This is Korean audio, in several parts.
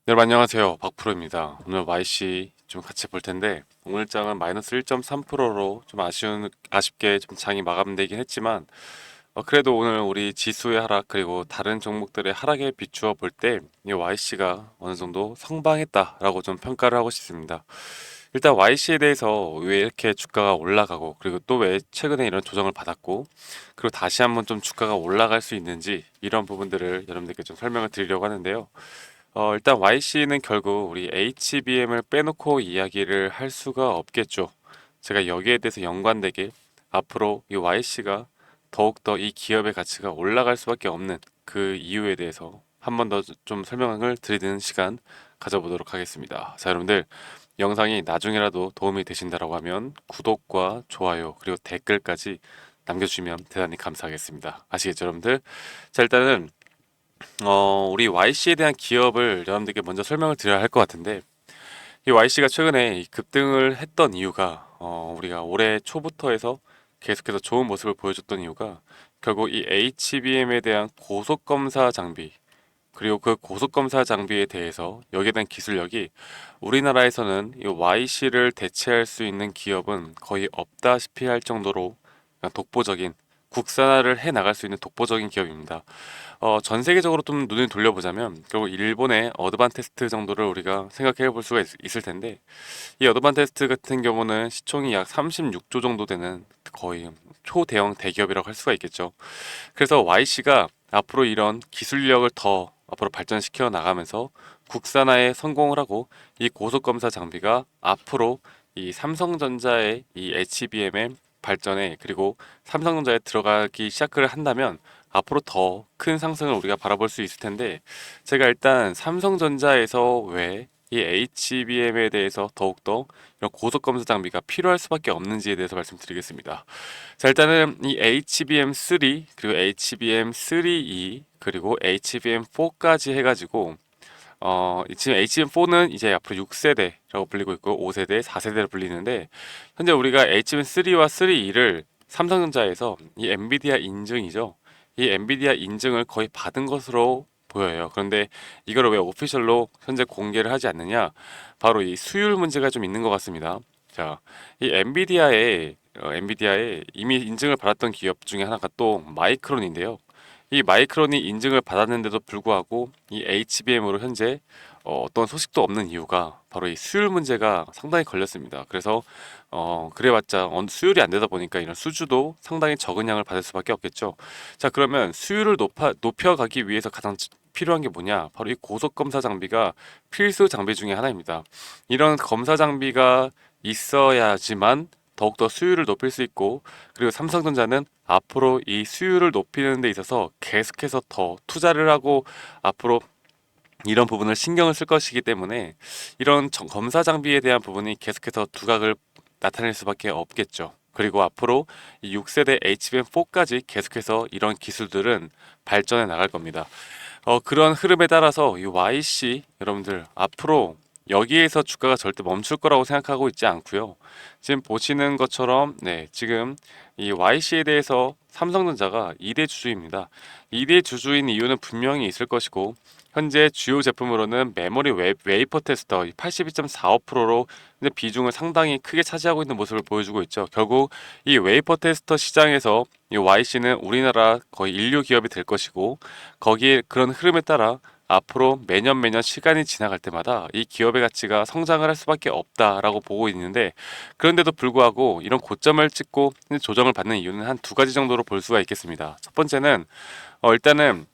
여러분 안녕하세요. 박프로입니다. 오늘 YC 좀 같이 볼 텐데 오늘 장은 마이너스 1.3%로 좀 아쉽게 좀 장이 마감되긴 했지만 그래도 오늘 우리 지수의 하락 그리고 다른 종목들의 하락에 비추어 볼 때 이 YC가 어느 정도 성방했다라고 좀 평가를 하고 싶습니다. 일단 YC에 대해서 왜 이렇게 주가가 올라가고 그리고 또 왜 최근에 이런 조정을 받았고 그리고 다시 한번 좀 주가가 올라갈 수 있는지 이런 부분들을 여러분들께 좀 설명을 드리려고 하는데요. 일단 YC는 결국 우리 HBM을 빼놓고 이야기를 할 수가 없겠죠. 제가 여기에 대해서 연관되게 앞으로 이 YC가 더욱더 이 기업의 가치가 올라갈 수밖에 없는 그 이유에 대해서 한 번 더 좀 설명을 드리는 시간 가져보도록 하겠습니다. 자, 여러분들 영상이 나중에라도 도움이 되신다라고 하면 구독과 좋아요 그리고 댓글까지 남겨주시면 대단히 감사하겠습니다. 아시겠죠, 여러분들? 자, 일단은 우리 YC에 대한 기업을 여러분들께 먼저 설명을 드려야 할 것 같은데 이 YC가 최근에 이 급등을 했던 이유가 우리가 올해 초부터 해서 계속해서 좋은 모습을 보여줬던 이유가 결국 이 HBM에 대한 고속 검사 장비 그리고 그 고속 검사 장비에 대해서 여기에 대한 기술력이 우리나라에서는 이 YC를 대체할 수 있는 기업은 거의 없다시피 할 정도로 독보적인 국산화를 해 나갈 수 있는 독보적인 기업입니다. 전 세계적으로 좀 눈을 돌려보자면 결국 일본의 어드반테스트 정도를 우리가 생각해 볼 수가 있을 텐데 이 어드반테스트 같은 경우는 시총이 약 36조 정도 되는 거의 초대형 대기업이라고 할 수가 있겠죠. 그래서 YC가 앞으로 이런 기술력을 더 앞으로 발전시켜 나가면서 국산화에 성공을 하고 이 고속 검사 장비가 앞으로 이 삼성전자의 이 HBM의 발전에 그리고 삼성전자에 들어가기 시작을 한다면 앞으로 더 큰 상승을 우리가 바라볼 수 있을 텐데 제가 일단 삼성전자에서 왜 이 HBM에 대해서 더욱더 이런 고속 검사 장비가 필요할 수밖에 없는지에 대해서 말씀드리겠습니다. 자, 일단은 이 HBM3 그리고 HBM3E 그리고 HBM4까지 해가지고 지금 HBM4는 이제 앞으로 6세대라고 불리고 있고 5세대, 4세대로 불리는데 현재 우리가 HBM3와 3E를 삼성전자에서 이 엔비디아 인증이죠. 이 엔비디아 인증을 거의 받은 것으로 보여요. 그런데 이거를 왜 오피셜로 현재 공개를 하지 않느냐? 바로 이 수율 문제가 좀 있는 것 같습니다. 자, 이 엔비디아에 이미 인증을 받았던 기업 중에 하나가 또 마이크론인데요. 이 마이크론이 인증을 받았는데도 불구하고 이 HBM으로 현재 어떤 소식도 없는 이유가 바로 이 수율 문제가 상당히 걸렸습니다. 그래서 그래봤자 수율이 안 되다 보니까 이런 수주도 상당히 적은 양을 받을 수밖에 없겠죠. 자, 그러면 수율을 높여가기 위해서 가장 필요한 게 뭐냐? 바로 이 고속 검사 장비가 필수 장비 중에 하나입니다. 이런 검사 장비가 있어야지만 더욱더 수율을 높일 수 있고 그리고 삼성전자는 앞으로 이 수율을 높이는 데 있어서 계속해서 더 투자를 하고 앞으로 이런 부분을 신경을 쓸 것이기 때문에 이런 검사 장비에 대한 부분이 계속해서 두각을 나타낼 수밖에 없겠죠. 그리고 앞으로 이 6세대 HBM4까지 계속해서 이런 기술들은 발전해 나갈 겁니다. 그런 흐름에 따라서 이 YC 여러분들 앞으로 여기에서 주가가 절대 멈출 거라고 생각하고 있지 않고요. 지금 보시는 것처럼 네, 지금 이 YC에 대해서 삼성전자가 2대 주주입니다. 2대 주주인 이유는 분명히 있을 것이고 현재 주요 제품으로는 메모리 웨이퍼 테스터 82.45%로 비중을 상당히 크게 차지하고 있는 모습을 보여주고 있죠. 결국 이 웨이퍼 테스터 시장에서 이 YC는 우리나라 거의 인류 기업이 될 것이고 거기에 그런 흐름에 따라 앞으로 매년 시간이 지나갈 때마다 이 기업의 가치가 성장을 할 수밖에 없다라고 보고 있는데 그런데도 불구하고 이런 고점을 찍고 조정을 받는 이유는 한 두 가지 정도로 볼 수가 있겠습니다. 첫 번째는 일단은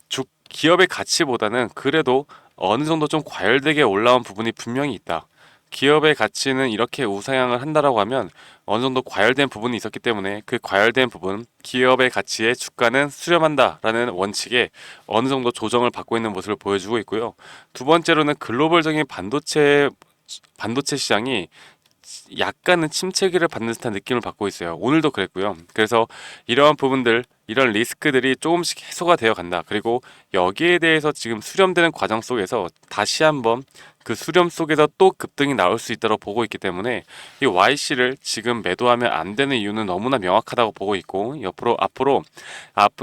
기업의 가치보다는 그래도 어느 정도 좀 과열되게 올라온 부분이 분명히 있다. 기업의 가치는 이렇게 우상향을 한다라고 하면 어느 정도 과열된 부분이 있었기 때문에 그 과열된 부분, 기업의 가치에 주가는 수렴한다라는 원칙에 어느 정도 조정을 받고 있는 모습을 보여주고 있고요. 두 번째로는 글로벌적인 반도체 시장이 약간은 침체기를 받는 듯한 느낌을 받고 있어요. 오늘도 그랬고요. 그래서 이러한 부분들, 이런 리스크들이 조금씩 해소가 되어 간다. 그리고 여기에 대해서 지금 수렴되는 과정 속에서 다시 한번 그 수렴 속에서 또 급등이 나올 수 있다고 보고 있기 때문에 이 YC를 지금 매도하면 안 되는 이유는 너무나 명확하다고 보고 있고 앞으로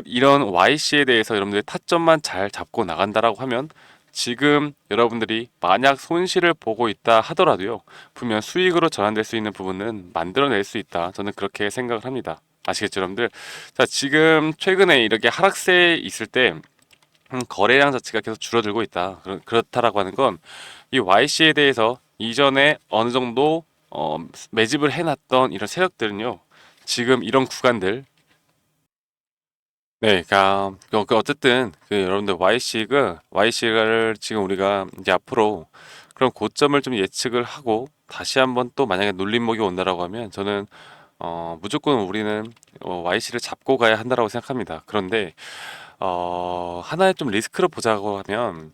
이런 YC에 대해서 여러분들이 타점만 잘 잡고 나간다라고 하면 지금 여러분들이 만약 손실을 보고 있다 하더라도요, 분명 수익으로 전환될 수 있는 부분은 만들어낼 수 있다. 저는 그렇게 생각을 합니다. 아시겠죠, 여러분들? 자, 지금 최근에 이렇게 하락세에 있을 때 거래량 자체가 계속 줄어들고 있다. 그렇다라고 하는 건 이 YC에 대해서 이전에 어느 정도 매집을 해놨던 이런 세력들은요, 지금 이런 구간들, 네, 그러니까 어쨌든 여러분들 YC를 지금 우리가 이제 앞으로 그런 고점을 좀 예측을 하고 다시 한번 또 만약에 눌림목이 온다라고 하면 저는 무조건 우리는 YC를 잡고 가야 한다라고 생각합니다. 그런데 하나의 좀 리스크를 보자고 하면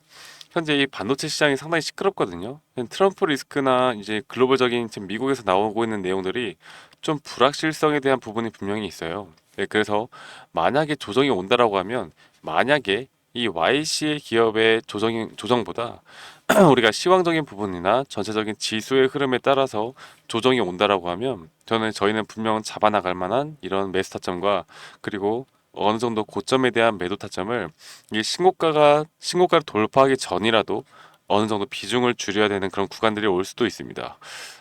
현재 이 반도체 시장이 상당히 시끄럽거든요. 트럼프 리스크나 이제 글로벌적인 지금 미국에서 나오고 있는 내용들이 좀 불확실성에 대한 부분이 분명히 있어요. 네, 그래서 만약에 조정이 온다라고 하면 만약에 이 YC의 기업의 조정보다 우리가 시황적인 부분이나 전체적인 지수의 흐름에 따라서 조정이 온다라고 하면 저희는 분명 잡아나갈 만한 이런 매수 타점과 그리고 어느 정도 고점에 대한 매도 타점을 이 신고가를 돌파하기 전이라도 어느 정도 비중을 줄여야 되는 그런 구간들이 올 수도 있습니다.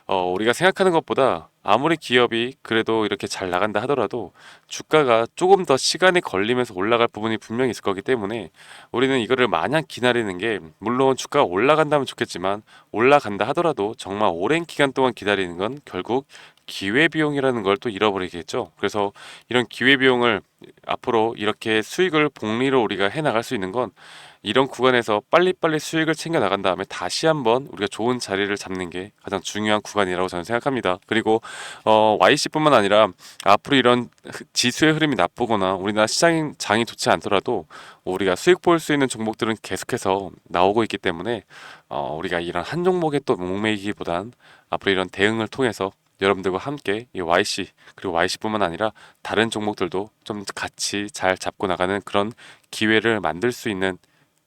우리가 생각하는 것보다 아무리 기업이 그래도 이렇게 잘 나간다 하더라도 주가가 조금 더 시간이 걸리면서 올라갈 부분이 분명히 있을 거기 때문에 우리는 이거를 마냥 기다리는 게 물론 주가가 올라간다면 좋겠지만 올라간다 하더라도 정말 오랜 기간 동안 기다리는 건 결국 기회비용이라는 걸 또 잃어버리겠죠. 그래서 이런 기회비용을 앞으로 이렇게 수익을 복리로 우리가 해 나갈 수 있는 건 이런 구간에서 빨리빨리 수익을 챙겨 나간 다음에 다시 한번 우리가 좋은 자리를 잡는 게 가장 중요한 구간이라고 저는 생각합니다. 그리고 YC뿐만 아니라 앞으로 이런 지수의 흐름이 나쁘거나 우리나라 시장 장이 좋지 않더라도 우리가 수익 볼 수 있는 종목들은 계속해서 나오고 있기 때문에 우리가 이런 한 종목에 또 목매이기보단 앞으로 이런 대응을 통해서 여러분들과 함께 이 YC 그리고 YC뿐만 아니라 다른 종목들도 좀 같이 잘 잡고 나가는 그런 기회를 만들 수 있는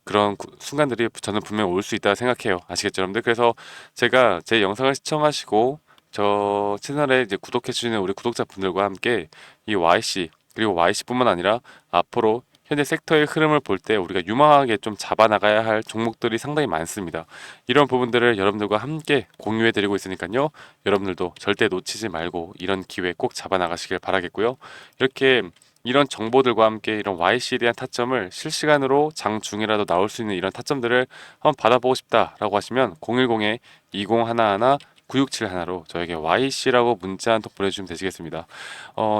그런 순간들이 저는 분명 올 수 있다 생각해요. 아시겠죠, 여러분들? 그래서 제가 제 영상을 시청하시고 저 채널에 이제 구독해 주시는 우리 구독자분들과 함께 이 YC 그리고 YC뿐만 아니라 앞으로 현재 섹터의 흐름을 볼 때 우리가 유망하게 좀 잡아나가야 할 종목들이 상당히 많습니다. 이런 부분들을 여러분들과 함께 공유해 드리고 있으니까요. 여러분들도 절대 놓치지 말고 이런 기회 꼭 잡아나가시길 바라겠고요. 이렇게 이런 정보들과 함께 이런 YC에 대한 타점을 실시간으로 장중이라도 나올 수 있는 이런 타점들을 한번 받아보고 싶다라고 하시면 010-2011 9671로 저에게 YC라고 문자 한 통 보내주시면 되시겠습니다.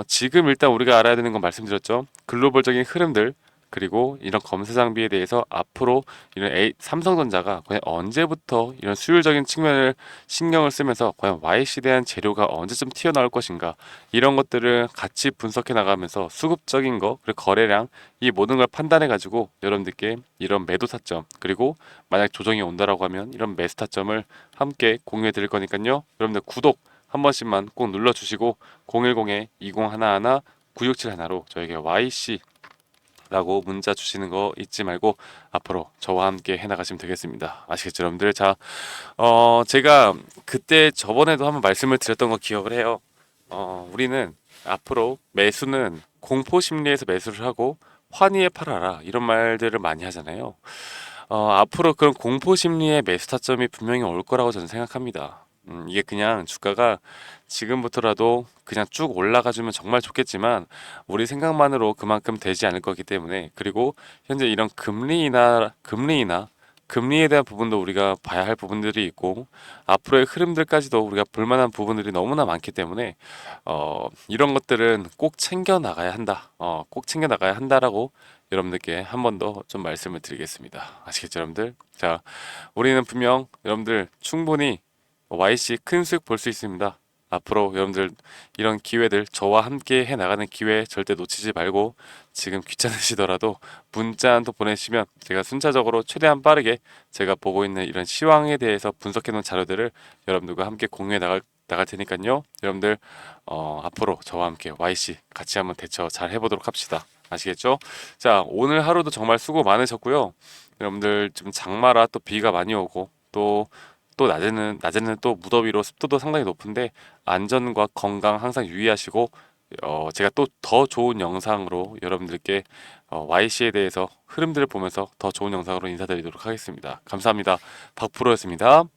지금 일단 우리가 알아야 되는 건 말씀드렸죠. 글로벌적인 흐름들 그리고 이런 검사 장비에 대해서 앞으로 이런 삼성전자가 과연 언제부터 이런 수율적인 측면을 신경을 쓰면서 과연 YC에 대한 재료가 언제쯤 튀어나올 것인가 이런 것들을 같이 분석해 나가면서 수급적인 거 그리고 거래량 이 모든 걸 판단해 가지고 여러분들께 이런 매도 타점 그리고 만약 조정이 온다라고 하면 이런 매수 타점을 함께 공유해 드릴 거니까요. 여러분들 구독 한 번씩만 꼭 눌러주시고 010-2011 9671로 저에게 YC 라고 문자 주시는 거 잊지 말고 앞으로 저와 함께 해나가시면 되겠습니다. 아시겠죠, 여러분들? 자, 제가 그때 저번에도 한번 말씀을 드렸던 거 기억을 해요. 우리는 앞으로 매수는 공포 심리에서 매수를 하고 환희에 팔아라 이런 말들을 많이 하잖아요. 앞으로 그런 공포 심리의 매수 타점이 분명히 올 거라고 저는 생각합니다. 이게 그냥 주가가 지금부터라도 그냥 쭉 올라가주면 정말 좋겠지만 우리 생각만으로 그만큼 되지 않을 거기 때문에 그리고 현재 이런 금리에 대한 부분도 우리가 봐야 할 부분들이 있고 앞으로의 흐름들까지도 우리가 볼만한 부분들이 너무나 많기 때문에 이런 것들은 꼭 챙겨 나가야 한다. 꼭 챙겨 나가야 한다라고 여러분들께 한 번 더 좀 말씀을 드리겠습니다. 아시겠죠, 여러분들? 자, 우리는 분명 여러분들 충분히 YC 큰 수익 볼 수 있습니다. 앞으로 여러분들 이런 기회들 저와 함께 해 나가는 기회 절대 놓치지 말고 지금 귀찮으시더라도 문자 한 통 보내시면 제가 순차적으로 최대한 빠르게 제가 보고 있는 이런 시황에 대해서 분석해 놓은 자료들을 여러분들과 함께 공유해 나갈 테니까요. 여러분들 앞으로 저와 함께 YC 같이 한번 대처 잘 해보도록 합시다. 아시겠죠? 자, 오늘 하루도 정말 수고 많으셨고요. 여러분들 지금 장마라 또 비가 많이 오고 또 낮에는 또 무더위로 습도도 상당히 높은데 안전과 건강 항상 유의하시고 제가 또 더 좋은 영상으로 여러분들께 YC에 대해서 흐름들을 보면서 더 좋은 영상으로 인사드리도록 하겠습니다. 감사합니다. 박프로였습니다.